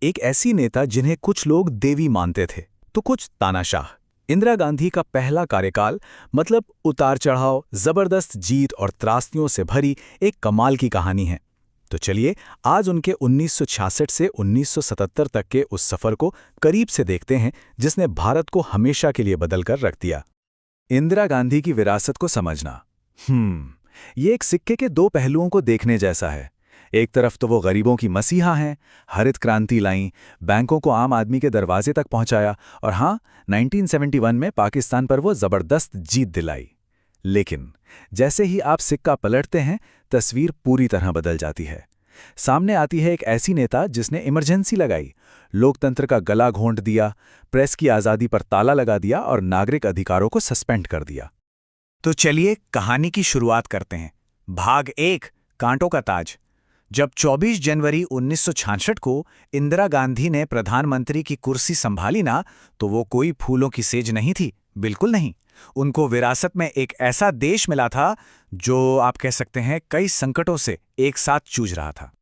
एक ऐसी नेता जिन्हें कुछ लोग देवी मानते थे तो कुछ तानाशाह। इंदिरा गांधी का पहला कार्यकाल मतलब उतार चढ़ाव, जबरदस्त जीत और त्रासदियों से भरी एक कमाल की कहानी है। तो चलिए आज उनके 1966 से 1977 तक के उस सफर को करीब से देखते हैं जिसने भारत को हमेशा के लिए बदल कर रख दिया। इंदिरा गांधी की विरासत को समझना। ये एक सिक्के के दो पहलुओं को देखने जैसा है। एक तरफ तो वो गरीबों की मसीहा हैं, हरित क्रांति लाईं, बैंकों को आम आदमी के दरवाजे तक पहुंचाया और हाँ, 1971 में पाकिस्तान पर वो जबरदस्त जीत दिलाई। लेकिन जैसे ही आप सिक्का पलटते हैं, तस्वीर पूरी तरह बदल जाती है। सामने आती है एक ऐसी नेता जिसने इमरजेंसी लगाई, लोकतंत्र का गला घोंट दिया, प्रेस की आज़ादी पर ताला लगा दिया और नागरिक अधिकारों को सस्पेंड कर दिया। तो चलिए कहानी की शुरुआत करते हैं। भाग 1, कांटों का ताज। जब 24 जनवरी 1966 को इंदिरा गांधी ने प्रधानमंत्री की कुर्सी संभाली ना, तो वो कोई फूलों की सेज नहीं थी, बिल्कुल नहीं। उनको विरासत में एक ऐसा देश मिला था जो आप कह सकते हैं कई संकटों से एक साथ जूझ रहा था।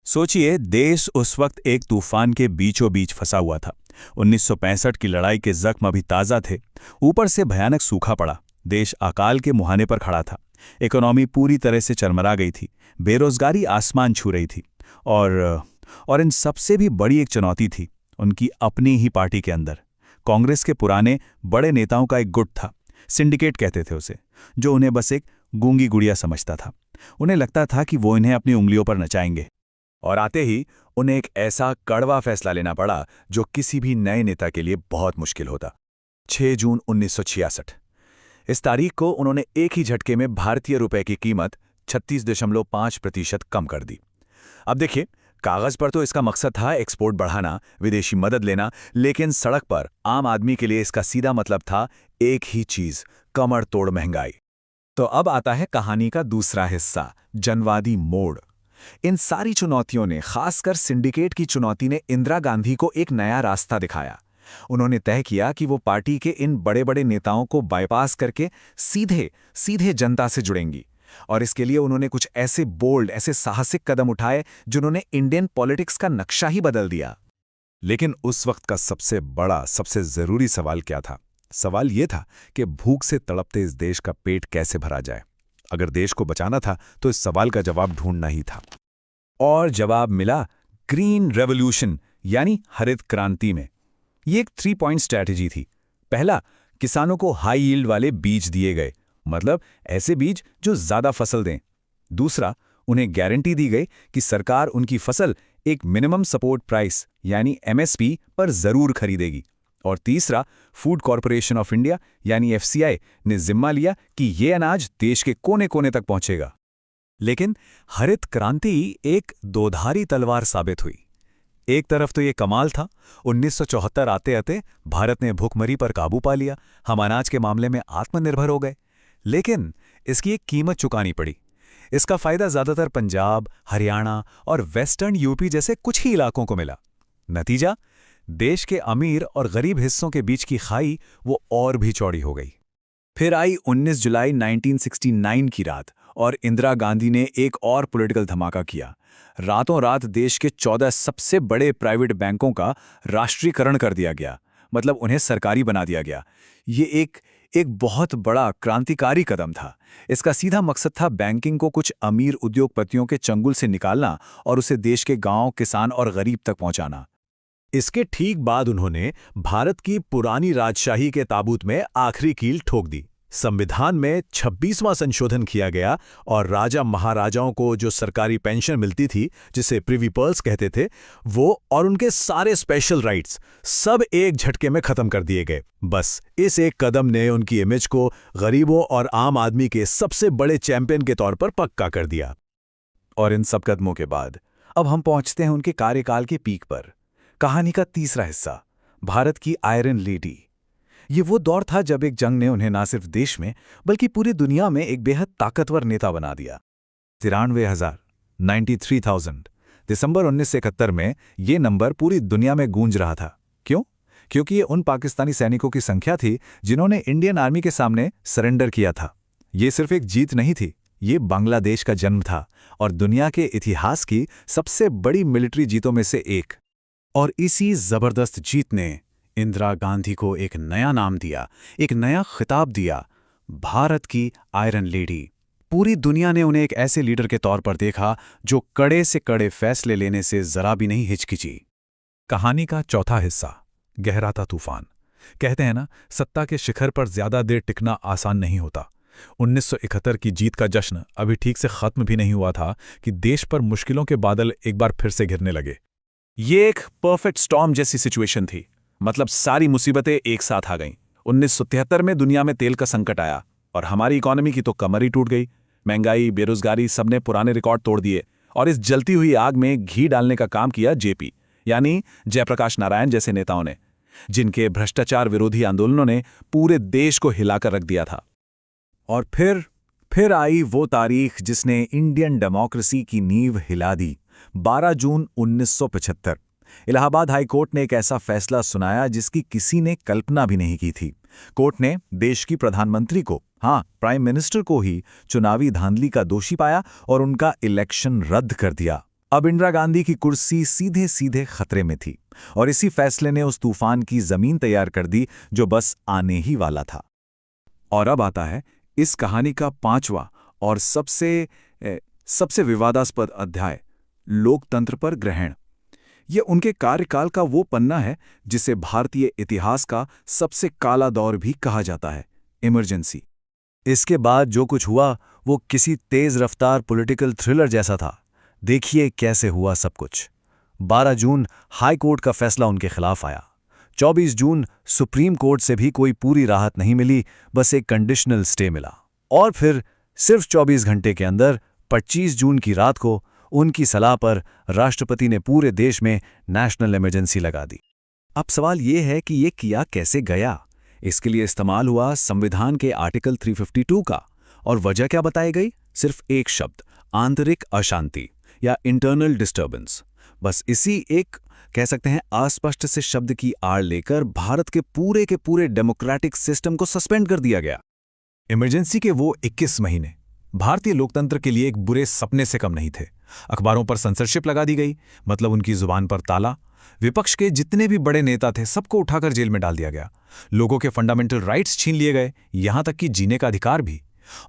सोचिए, देश उस वक्त एक तूफान के बीचों बीच फंसा हुआ था। 1965 की लड़ाई के जख्म अभी ताज़ा थे। ऊपर से भयानक सूखा पड़ा। देश अकाल के मुहाने पर खड़ा था। इकोनॉमी पूरी तरह से चरमरा गई थी। बेरोजगारी आसमान छू रही थी। और इन सबसे भी बड़ी एक चुनौती थी उनकी अपनी ही पार्टी के अंदर। कांग्रेस के पुराने बड़े नेताओं का एक गुट था, सिंडिकेट कहते थे उसे, जो उन्हें बस एक गूंगी गुड़िया समझता था। उन्हें लगता था कि वो इन्हें अपनी उंगलियों पर नचाएंगे। और आते ही उन्हें एक ऐसा कड़वा फैसला लेना पड़ा जो किसी भी नए नेता के लिए बहुत मुश्किल होता। 6 जून 1966। इस तारीख को उन्होंने एक ही झटके में भारतीय रुपए की कीमत 36.5% कम कर दी। अब देखिए, कागज पर तो इसका मकसद था एक्सपोर्ट बढ़ाना, विदेशी मदद लेना, लेकिन सड़क पर आम आदमी के लिए इसका सीधा मतलब था एक ही चीज, कमर तोड़ महंगाई। तो अब आता है कहानी का दूसरा हिस्सा, जनवादी मोड़। इन सारी चुनौतियों ने, खासकर सिंडिकेट की चुनौती ने इंदिरा गांधी को एक नया रास्ता दिखाया। उन्होंने तय किया कि वो पार्टी के इन बड़े बड़े नेताओं को बाईपास करके सीधे सीधे जनता से जुड़ेंगी। और इसके लिए उन्होंने कुछ ऐसे बोल्ड, ऐसे साहसिक कदम उठाए जिन्होंने इंडियन पॉलिटिक्स का नक्शा ही बदल दिया। लेकिन उस वक्त का सबसे बड़ा, सबसे जरूरी सवाल क्या था? सवाल ये था कि भूख से तड़पते इस देश का पेट कैसे भरा जाए। अगर देश को बचाना था तो इस सवाल का जवाब ढूंढना ही था। और जवाब मिला ग्रीन रेवोल्यूशन, यानी हरित क्रांति में। ये एक 3 पॉइंट स्ट्रैटेजी थी। पहला, किसानों को हाई यील्ड वाले बीज दिए गए, मतलब ऐसे बीज जो ज्यादा फसल दें। दूसरा, उन्हें गारंटी दी गई कि सरकार उनकी फसल एक मिनिमम सपोर्ट प्राइस यानी एमएसपी पर जरूर खरीदेगी। और तीसरा, फूड कॉरपोरेशन ऑफ इंडिया यानी एफसीआई ने जिम्मा लिया कि ये अनाज देश के कोने कोने तक पहुंचेगा। लेकिन हरित क्रांति एक दोधारी तलवार साबित हुई। एक तरफ तो ये कमाल था, 1974 आते आते भारत ने भूखमरी पर काबू पा लिया, हम अनाज के मामले में आत्मनिर्भर हो गए। लेकिन इसकी एक कीमत चुकानी पड़ी। इसका फायदा ज्यादातर पंजाब, हरियाणा और वेस्टर्न यूपी जैसे कुछ ही इलाकों को मिला। नतीजा, देश के अमीर और गरीब हिस्सों के बीच की खाई वो और भी चौड़ी हो गई। फिर आई 19 जुलाई 1969 की रात और इंदिरा गांधी ने एक और पॉलिटिकल धमाका किया। रातों रात देश के 14 सबसे बड़े प्राइवेट बैंकों का राष्ट्रीयकरण कर दिया गया, मतलब उन्हें सरकारी बना दिया गया। ये एक बहुत बड़ा क्रांतिकारी कदम था। इसका सीधा मकसद था बैंकिंग को कुछ अमीर उद्योगपतियों के चंगुल से निकालना और उसे देश के गांव, किसान और गरीब तक पहुंचाना। इसके ठीक बाद उन्होंने भारत की पुरानी राजशाही के ताबूत में आखिरी कील ठोक दी। संविधान में 26वां संशोधन किया गया और राजा महाराजाओं को जो सरकारी पेंशन मिलती थी, जिसे प्रिवी पर्ल्स कहते थे, वो और उनके सारे स्पेशल राइट्स सब एक झटके में खत्म कर दिए गए। बस इस एक कदम ने उनकी इमेज को गरीबों और आम आदमी के सबसे बड़े चैंपियन के तौर पर पक्का कर दिया। और इन सब कदमों के बाद अब हम पहुंचते हैं उनके कार्यकाल के पीक पर। कहानी का तीसरा हिस्सा, भारत की आयरन लेडी। ये वो दौर था जब एक जंग ने उन्हें ना सिर्फ देश में बल्कि पूरी दुनिया में एक बेहद ताकतवर नेता बना दिया। 93,000 दिसंबर 1971 में ये नंबर पूरी दुनिया में गूंज रहा था। क्यों? क्योंकि ये उन पाकिस्तानी सैनिकों की संख्या थी जिन्होंने इंडियन आर्मी के सामने सरेंडर किया था। ये सिर्फ एक जीत नहीं थी, ये बांग्लादेश का जन्म था और दुनिया के इतिहास की सबसे बड़ी मिलिट्री जीतों में से एक। और इसी जबरदस्त जीत ने इंदिरा गांधी को एक नया नाम दिया, एक नया खिताब दिया, भारत की आयरन लेडी। पूरी दुनिया ने उन्हें एक ऐसे लीडर के तौर पर देखा जो कड़े से कड़े फैसले लेने से जरा भी नहीं हिचकिची। कहानी का चौथा हिस्सा, गहराता तूफान। कहते हैं ना, सत्ता के शिखर पर ज्यादा देर टिकना आसान नहीं होता। 1971 की जीत का जश्न अभी ठीक से खत्म भी नहीं हुआ था कि देश पर मुश्किलों के बादल एक बार फिर से घिरने लगे। ये एक परफेक्ट स्टॉर्म जैसी सिचुएशन थी। मतलब सारी मुसीबतें एक साथ आ गईं। 1973 में दुनिया में तेल का संकट आया और हमारी इकोनॉमी की तो कमर ही टूट गई। महंगाई, बेरोजगारी, सबने पुराने रिकॉर्ड तोड़ दिए और इस जलती हुई आग में घी डालने का काम किया जेपी, यानी जयप्रकाश नारायण जैसे नेताओं ने, जिनके भ्रष्टाचार विरोधी आंदोलनों ने पूरे देश को हिलाकर रख दिया था। और फिर आई वो तारीख जिसने इंडियन डेमोक्रेसी की नींव हिला दी। 12 जून 1975 इलाहाबाद हाई कोर्ट ने एक ऐसा फैसला सुनाया जिसकी किसी ने कल्पना भी नहीं की थी। कोर्ट ने देश की प्रधानमंत्री को, हाँ प्राइम मिनिस्टर को ही, चुनावी धांधली का दोषी पाया और उनका इलेक्शन रद्द कर दिया। अब इंदिरा गांधी की कुर्सी सीधे सीधे खतरे में थी और इसी फैसले ने उस तूफान की जमीन तैयार कर दी जो बस आने ही वाला था। और अब आता है इस कहानी का 5वां और सबसे विवादास्पद अध्याय, लोकतंत्र पर ग्रहण। यह उनके कार्यकाल का वो पन्ना है जिसे भारतीय इतिहास का सबसे काला दौर भी कहा जाता है, इमरजेंसी। इसके बाद जो कुछ हुआ वो किसी तेज रफ्तार पॉलिटिकल थ्रिलर जैसा था। देखिए कैसे हुआ सब कुछ। 12 जून हाई कोर्ट का फैसला उनके खिलाफ आया। 24 जून सुप्रीम कोर्ट से भी कोई पूरी राहत नहीं मिली, बस एक कंडीशनल स्टे मिला। और फिर सिर्फ 24 घंटे के अंदर 25 जून की रात को उनकी सलाह पर राष्ट्रपति ने पूरे देश में नेशनल इमरजेंसी लगा दी। अब सवाल ये है कि ये किया कैसे गया। इसके लिए इस्तेमाल हुआ संविधान के आर्टिकल 352 का, और वजह क्या बताई गई? सिर्फ एक शब्द, आंतरिक अशांति या इंटरनल डिस्टर्बेंस। बस इसी एक, कह सकते हैं, अस्पष्ट से शब्द की आड़ लेकर भारत के पूरे डेमोक्रेटिक सिस्टम को सस्पेंड कर दिया गया। इमरजेंसी के वो 21 महीने भारतीय लोकतंत्र के लिए एक बुरे सपने से कम नहीं थे। अखबारों पर सेंसरशिप लगा दी गई, मतलब उनकी जुबान पर ताला। विपक्ष के जितने भी बड़े नेता थे सबको उठाकर जेल में डाल दिया गया। लोगों के फंडामेंटल राइट्स छीन लिए गए, यहां तक कि जीने का अधिकार भी।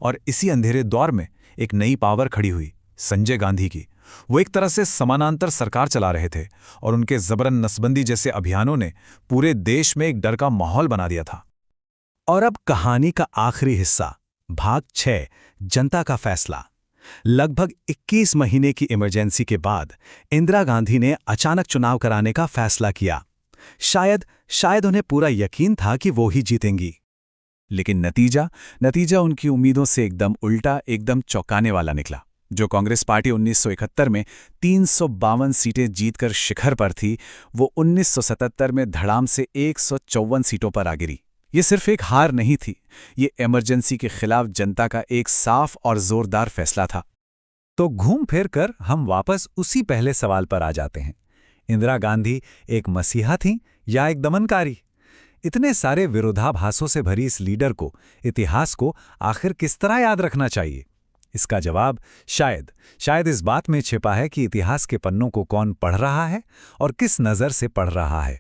और इसी अंधेरे दौर में एक नई पावर खड़ी हुई, संजय गांधी की। वो एक तरह से समानांतर सरकार चला रहे थे और उनके जबरन नसबंदी जैसे अभियानों ने पूरे देश में एक डर का माहौल बना दिया था। और अब कहानी का आखिरी हिस्सा, भाग 6, जनता का फैसला। लगभग 21 महीने की इमरजेंसी के बाद इंदिरा गांधी ने अचानक चुनाव कराने का फैसला किया। शायद उन्हें पूरा यकीन था कि वो ही जीतेंगी। लेकिन नतीजा उनकी उम्मीदों से एकदम उल्टा, एकदम चौंकाने वाला निकला। जो कांग्रेस पार्टी 1971 में 352 सीटें जीतकर शिखर पर थी, वो 1977 में धड़ाम से 154 सीटों पर आ गिरी। ये सिर्फ एक हार नहीं थी, ये इमरजेंसी के खिलाफ जनता का एक साफ और जोरदार फैसला था। तो घूम फिर कर हम वापस उसी पहले सवाल पर आ जाते हैं। इंदिरा गांधी एक मसीहा थीं या एक दमनकारी? इतने सारे विरोधाभासों से भरी इस लीडर को, इतिहास को आखिर किस तरह याद रखना चाहिए? इसका जवाब शायद इस बात में छिपा है कि इतिहास के पन्नों को कौन पढ़ रहा है और किस नज़र से पढ़ रहा है।